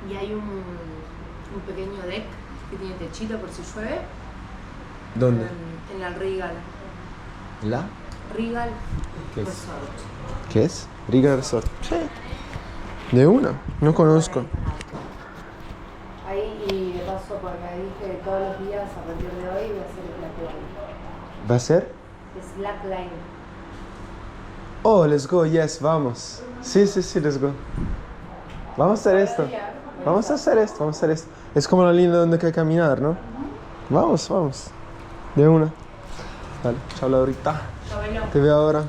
Y hay un pequeño deck que tiene techito por si llueve. ¿Dónde? En la Regal. ¿La? Regal ¿Qué es? Resort. ¿Qué es? Regal Resort. Sí. De una, no conozco. Ahí y de paso porque dije que todos los días a partir de hoy voy a hacer el slackline. ¿Va a ser? Slackline. Oh, let's go, yes, vamos. Sí, let's go. Vamos a hacer esto. Vamos a hacer esto. Es como la línea donde hay que caminar, ¿no? Vamos. De una. Dale, chao Laurita. Te veo ahora.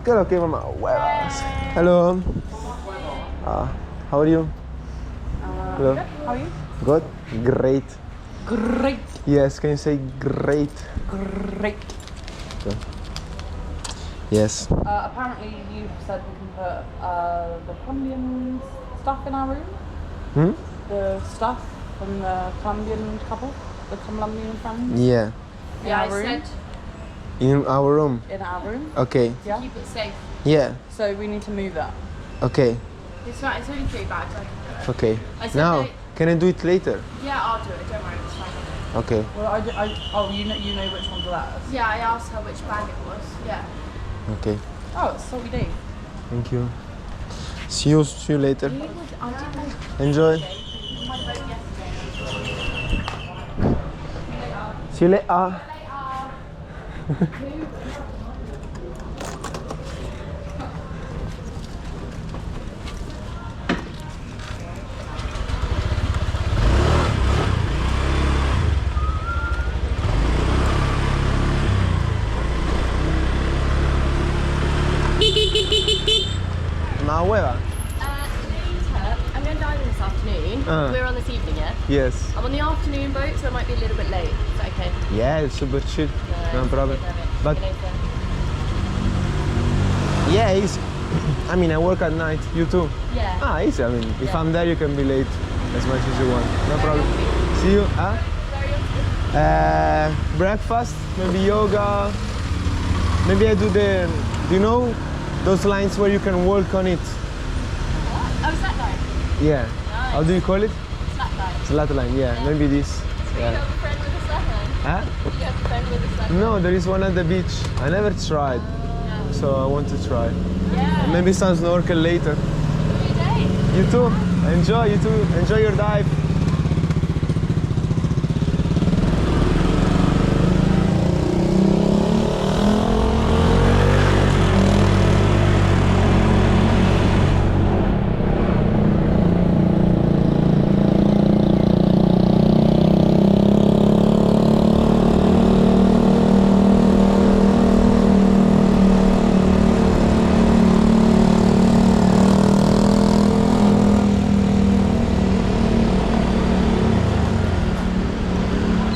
¿Qué es lo que mamá? Huevas. Hello. How are you? Hello. Good. How are you? Good? Great. Great. Yes, can you say great? Great. Okay. Yes. Apparently you said we can put the Colombian stuff in our room. Hmm? The stuff from the Colombian couple, the Colombian friends. Yeah. Yeah, I room. said In our room. In our room. Okay. Yeah. keep it safe. Yeah. So we need to move that. Okay. It's fine, it's only 3 bags. I can do it. Okay. I said Now, that- can I do it later? Yeah, I'll do it. Don't worry, it's fine. Okay. Well, oh, you know which ones are theirs. Yeah, I asked her which bag it was. Yeah. Okay. Oh, it's so we do. Thank you. See you later. I didn't know. Enjoy. My boat yesterday. See you later. Una hueva. Later, I'm going diving this afternoon. We're on this evening, yeah? Yes. I'm on the afternoon boat, so I might be a little bit late. Is that okay? Yeah, it's super chill. No problem. But See you later. yeah, easy. I mean, I work at night. You too. Yeah. Easy. I mean, if Yeah. I'm there, you can be late as much as you want. No problem. See you. Huh? Breakfast, maybe yoga. Maybe I do the. Do you know those lines where you can walk on it? What? Oh, slackline. Yeah. Nice. How do you call it? Slackline. Flat line. Yeah. Maybe this. Do you Yeah. have a friend with a slackline? Huh? Do you have a friend with a slackline? No, there is one at the beach. I never tried, so I want to try. Yeah. Maybe some snorkel later. Every day. You too. Enjoy. You too. Enjoy your dive.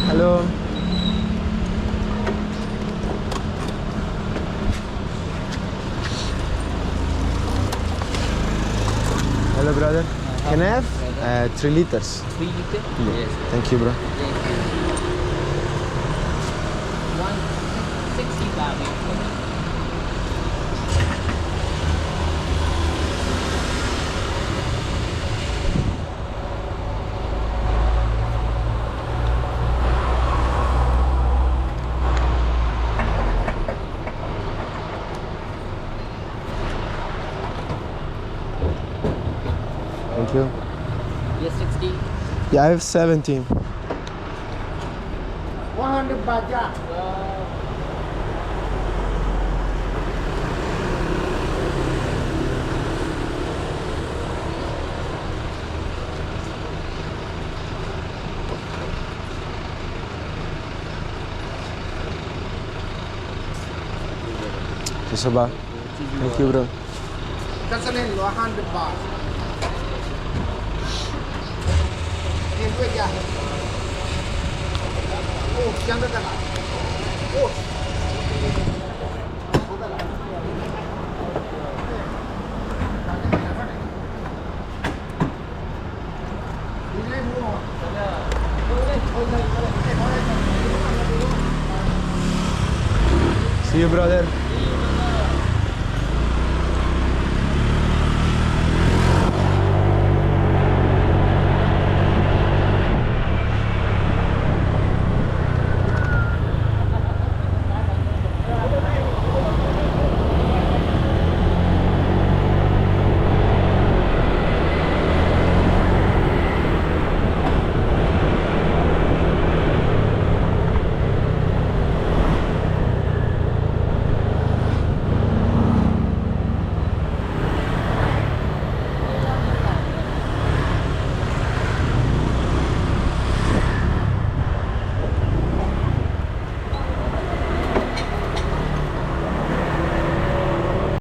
Hello. Hello, brother. Can I have 3 liters? 3 liter? Yeah. Yes. Thank you, bro. Thank you. 160 baht. Thank you. Yes, 60. Yeah, I have 17. 100 baht. Soba. Thank you, bro. That's an 100 baht. Tiền quên kìa. Ồ, chẳng được cả. Ồ. See you, brother.